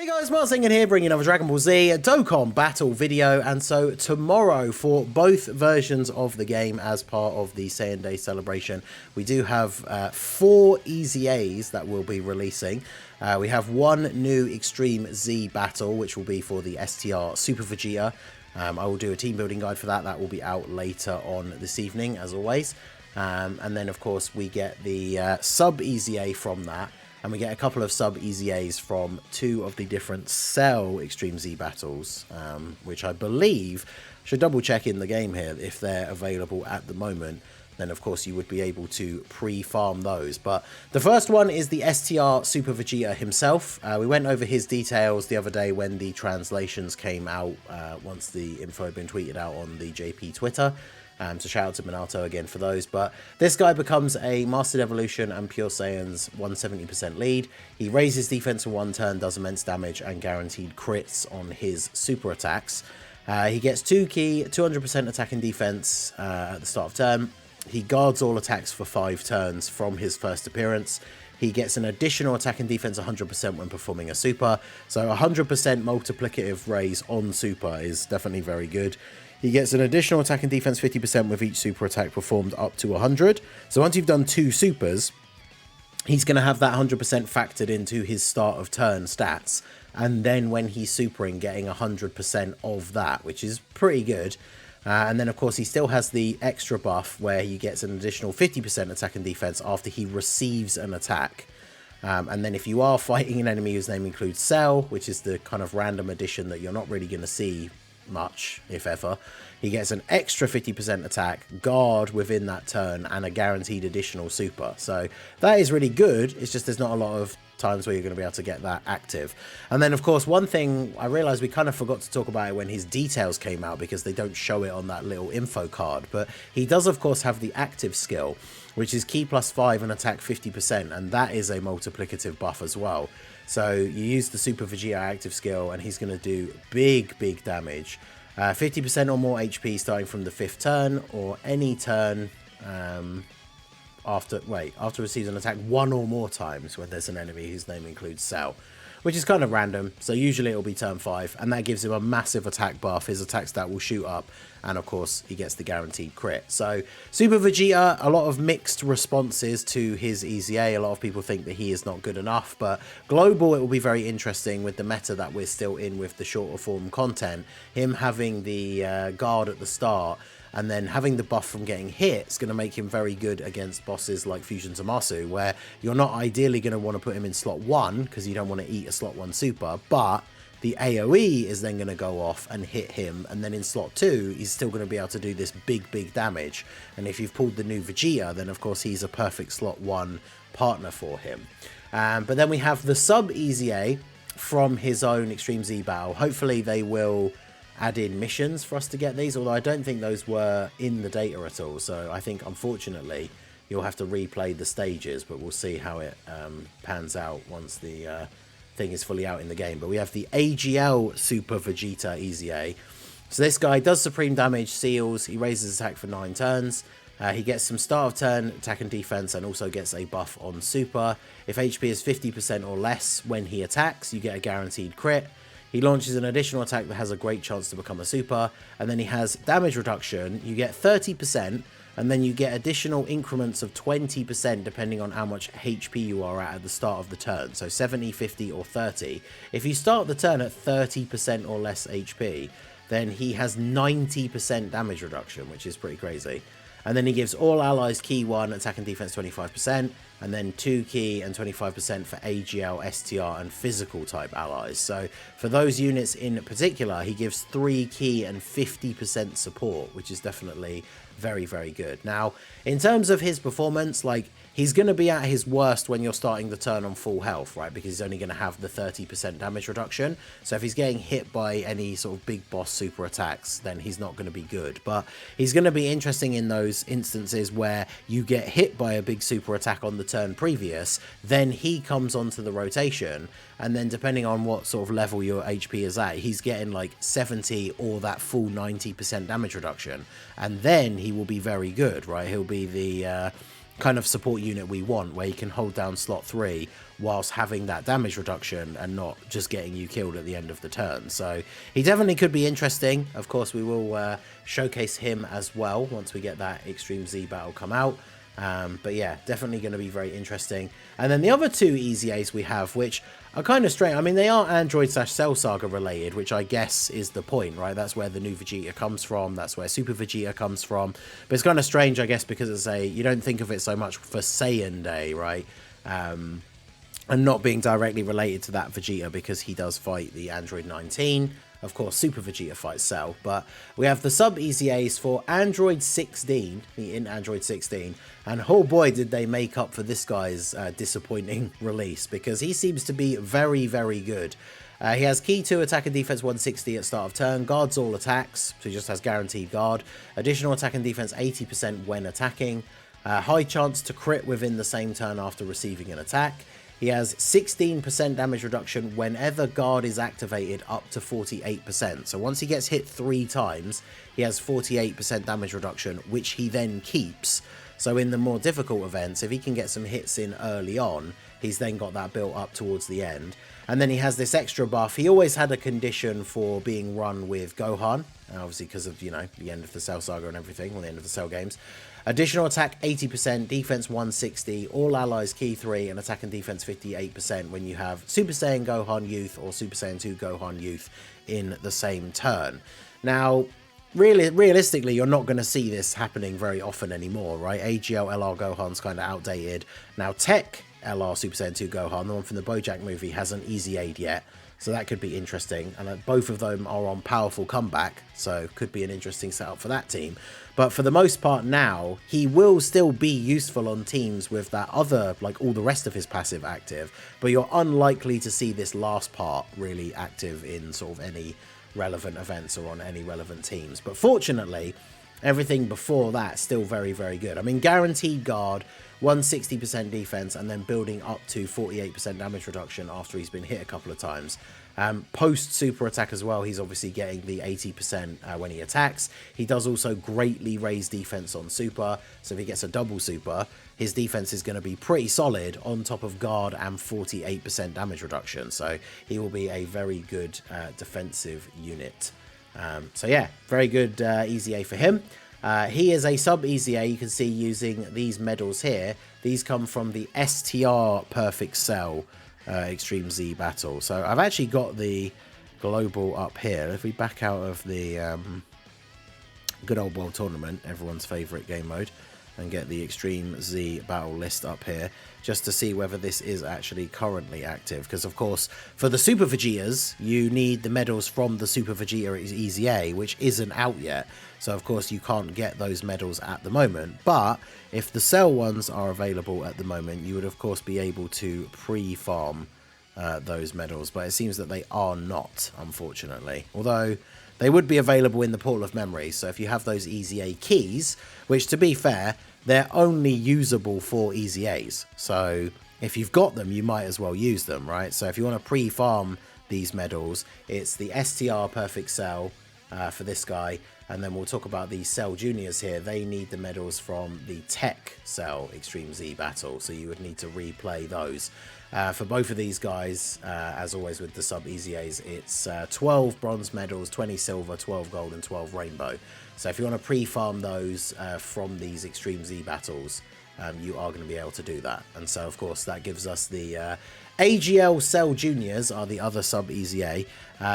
Hey guys, Mark Singing here, bringing another Dragon Ball Z Dokkan battle video. And so tomorrow, for both versions of the game as part of the Saiyan Day celebration, we do have 4 EZA'S that we'll be releasing. We have one new Extreme Z battle, which will be for the STR Super Vegeta. I will do a team building guide for that. That will be out later on this evening, as always. And then, of course, we get the sub EZA from that. And we get a couple of sub EZA'S from 2 of the different Cell Extreme Z battles, which I believe, should double check in the game here if they're available at the moment. Then of course you would be able to pre-farm those. But the first one is the STR Super Vegeta himself. We went over his details the other day when the translations came out, once the info had been tweeted out on the JP Twitter. So shout out to Minato again for those. But this guy becomes a Mastered Evolution and Pure Saiyan's 170% lead. He raises defense in 1 turn, does immense damage, and guaranteed crits on his super attacks. He gets 2 key, 200% attack and defense at the start of turn. He guards all attacks for 5 turns from his first appearance. He gets an additional attack and defense 100% when performing a super. So 100% multiplicative raise on super is definitely very good. He gets an additional attack and defense 50% with each super attack performed up to 100. So once you've done 2 supers, he's going to have that 100% factored into his start of turn stats. And then when he's supering, getting 100% of that, which is pretty good. And then, of course, he still has the extra buff where he gets an additional 50% attack and defense after he receives an attack. And then if you are fighting an enemy whose name includes Cell, which is the kind of random addition that you're not really going to see much, if ever, he gets an extra 50% attack, guard within that turn, and a guaranteed additional super. So that is really good. It's just there's not a lot of times where you're going to be able to get that active. And then, of course, one thing I realized we kind of forgot to talk about it when his details came out, because they don't show it on that little info card, but he does, of course, have the active skill, which is key +5 and attack 50%, and that is a multiplicative buff as well. So you use the Super Vegeta active skill, and he's going to do big damage. 50% or more HP starting from the 5th turn, or any turn after receives an attack 1 or more times when there's an enemy whose name includes Cell, which is kind of random. So usually it'll be turn 5, and that gives him a massive attack buff. His attack stat will shoot up, and of course he gets the guaranteed crit. So Super Vegeta, a lot of mixed responses to his EZA. A lot of people think that he is not good enough, but global, it will be very interesting with the meta that we're still in with the shorter form content. Him having the guard at the start, and then having the buff from getting hit is going to make him very good against bosses like Fusion Zamasu, where you're not ideally going to want to put him in slot 1 because you don't want to eat a slot 1 super, but the AoE is then going to go off and hit him, and then in slot 2 he's still going to be able to do this big damage. And if you've pulled the new Vegeta, then of course he's a perfect slot 1 partner for him. But then we have the sub EZA from his own Extreme Z battle. Hopefully they will add in missions for us to get these, although I don't think those were in the data at all. So I think, unfortunately, you'll have to replay the stages, but we'll see how it pans out once the thing is fully out in the game. But we have the AGL Super Vegeta EZA. So this guy does supreme damage, seals, he raises attack for 9 turns. He gets some start of turn attack and defense, and also gets a buff on super. If HP is 50% or less when he attacks, you get a guaranteed crit. He launches an additional attack that has a great chance to become a super, and then he has damage reduction. You get 30%, and then you get additional increments of 20% depending on how much HP you are at the start of the turn. So 70, 50, or 30. If you start the turn at 30% or less HP, then he has 90% damage reduction, which is pretty crazy. And then he gives all allies key 1, attack and defense 25%, and then 2 key and 25% for AGL, STR, and physical type allies. So for those units in particular, he gives 3 key and 50% support, which is definitely very good. Now, in terms of his performance, like, he's going to be at his worst when you're starting the turn on full health, right? Because he's only going to have the 30% damage reduction. So if he's getting hit by any sort of big boss super attacks, then he's not going to be good. But he's going to be interesting in those instances where you get hit by a big super attack on the turn previous, then he comes onto the rotation, and then depending on what sort of level your HP is at, he's getting like 70 or that full 90% damage reduction, and then he will be very good, right? He'll be the kind of support unit we want, where he can hold down slot 3 whilst having that damage reduction and not just getting you killed at the end of the turn. So he definitely could be interesting. Of course, we will showcase him as well once we get that Extreme Z battle come out. But yeah, definitely going to be very interesting. And then the other two EZA'S we have, which are kind of strange. I mean, they are Android/Cell Saga related, which I guess is the point, right? That's where the new Vegeta comes from. That's where Super Vegeta comes from. But it's kind of strange, I guess, because it's you don't think of it so much for Saiyan Day, right? And not being directly related to that Vegeta, because he does fight the Android 19. Of course, Super Vegeta fights Cell, but we have the sub EZA'S for Android 16, in Android 16, and oh boy did they make up for this guy's disappointing release, because he seems to be very, very good. He has key 2 attack and defense 160 at start of turn, guards all attacks, so he just has guaranteed guard, additional attack and defense 80% when attacking, high chance to crit within the same turn after receiving an attack. He has 16% damage reduction whenever guard is activated up to 48%. So once he gets hit 3 times, he has 48% damage reduction, which he then keeps. So in the more difficult events, if he can get some hits in early on, he's then got that built up towards the end. And then he has this extra buff. He always had a condition for being run with Gohan, obviously because of, you know, the end of the Cell Saga and everything, or the end of the Cell games. Additional attack 80%, defense 160, all allies key 3, and attack and defense 58% when you have Super Saiyan Gohan Youth or Super Saiyan 2 Gohan Youth in the same turn. Now, realistically, you're not going to see this happening very often anymore, right? AGL LR Gohan's kind of outdated. Now, Tech LR Super Saiyan 2 Gohan, the one from the BoJack movie, hasn't EZA'd yet. So that could be interesting, and both of them are on powerful comeback, so could be an interesting setup for that team. But for the most part now, he will still be useful on teams with that other, like all the rest of his passive active, but you're unlikely to see this last part really active in sort of any relevant events or on any relevant teams. But fortunately, everything before that still very, very good. I mean, guaranteed guard, 160% defense, and then building up to 48% damage reduction after he's been hit a couple of times. Post super attack as well, he's obviously getting the 80% when he attacks. He does also greatly raise defense on super, so if he gets a double super, his defense is going to be pretty solid on top of guard and 48% damage reduction. So he will be a very good defensive unit. So yeah, very good EZA for him. He is a sub EZA, you can see using these medals here. These come from the STR Perfect Cell Extreme Z battle. So I've actually got the global up here. If we back out of the good old world tournament, everyone's favorite game mode, and get the Extreme Z battle list up here, just to see whether this is actually currently active. Because of course, for the Super Vegetas, you need the medals from the Super Vegeta EZA, which isn't out yet. So of course you can't get those medals at the moment. But if the Cell ones are available at the moment, you would of course be able to pre-farm those medals. But it seems that they are not, unfortunately. Although they would be available in the Portal of Memory. So if you have those EZA keys, which to be fair, they're only usable for EZAs. So if you've got them, you might as well use them, right? So if you want to pre-farm these medals, it's the STR Perfect Cell for this guy. And then we'll talk about the Cell Juniors here. They need the medals from the Tech Cell Extreme Z battle. So you would need to replay those. For both of these guys, as always with the sub EZAs, it's 12 bronze medals, 20 silver, 12 gold, and 12 rainbow. So if you want to pre-farm those from these Extreme Z battles, you are going to be able to do that. And so, of course, that gives us the AGL Cell Juniors are the other sub EZA.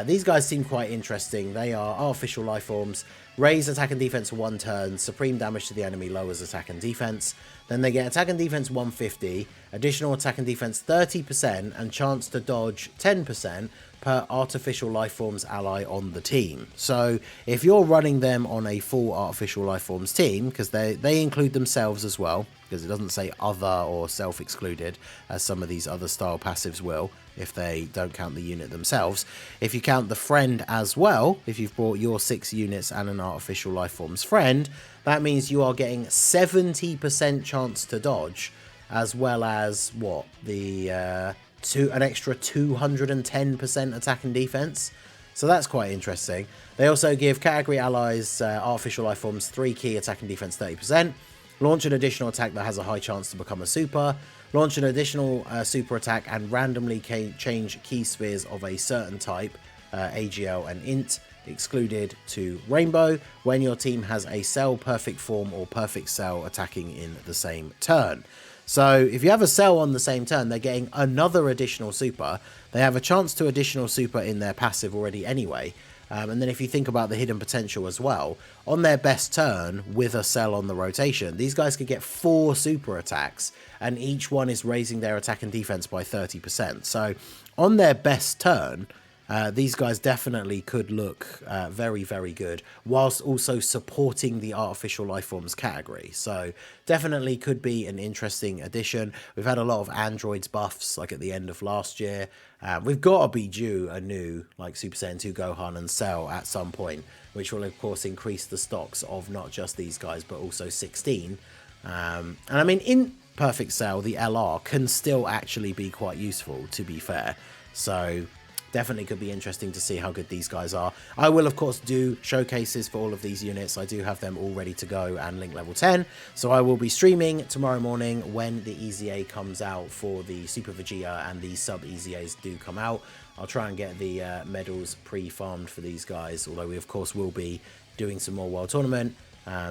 These guys seem quite interesting. They are artificial life forms. Raise attack and defense for 1 turn. Supreme damage to the enemy lowers attack and defense. Then they get attack and defense 150. Additional attack and defense 30%. And chance to dodge 10% per artificial life forms ally on the team. So if you're running them on a full artificial life forms team, because they include themselves as well, because it doesn't say other or self-excluded, as some of these other style passives will, if they don't count the unit themselves. If you count the friend as well, if you've brought your 6 units and an artificial life forms friend, that means you are getting 70% chance to dodge, as well as, what, the an extra 210% attack and defense. So that's quite interesting. They also give category allies artificial life forms 3 key attack and defense 30%. Launch an additional attack that has a high chance to become a super. launch an additional super attack, and randomly change key spheres of a certain type, AGL and Int, excluded to Rainbow, when your team has a Cell, Perfect Form, or Perfect Cell attacking in the same turn. So if you have a Cell on the same turn, they're getting another additional super. They have a chance to additional super in their passive already anyway. And then if you think about the hidden potential as well, on their best turn with a Cell on the rotation, these guys could get 4 super attacks, and each one is raising their attack and defense by 30%. So on their best turn, these guys definitely could look very, very good, whilst also supporting the artificial life forms category. So definitely could be an interesting addition. We've had a lot of androids buffs, like at the end of last year. We've got to be due a new, like, Super Saiyan 2 Gohan and Cell at some point, which will, of course, increase the stocks of not just these guys, but also 16. And I mean, in Perfect Cell, the LR can still actually be quite useful, to be fair. So definitely could be interesting to see how good these guys are. I will, of course, do showcases for all of these units. I do have them all ready to go and link level 10. So I will be streaming tomorrow morning when the EZA comes out for the Super Vegeta, and the sub EZAs do come out. I'll try and get the medals pre-farmed for these guys, although we, of course, will be doing some more World Tournament,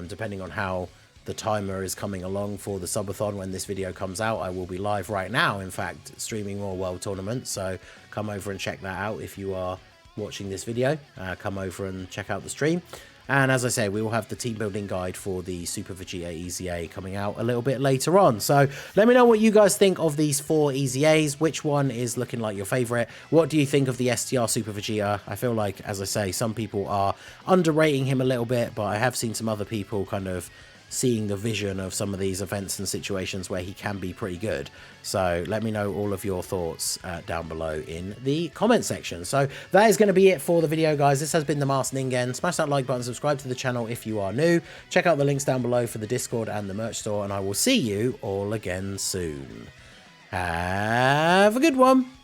depending on how the timer is coming along for the subathon. When this video comes out, I will be live right now, in fact, streaming more World Tournament, so come over and check that out if you are watching this video. Come over and check out the stream. And as I say, we will have the team building guide for the Super Vegeta EZA coming out a little bit later on. So let me know what you guys think of these 4 EZAs. Which one is looking like your favorite? What do you think of the STR Super Vegeta? I feel like, as I say, some people are underrating him a little bit, but I have seen some other people kind of seeing the vision of some of these events and situations where he can be pretty good. So let me know all of your thoughts down below in the comment section. So that is going to be it for the video, guys. This has been the Masked Ningen. Smash that like button, subscribe to the channel if you are new. Check out the links down below for the Discord and the merch store, and I will see you all again soon. Have a good one.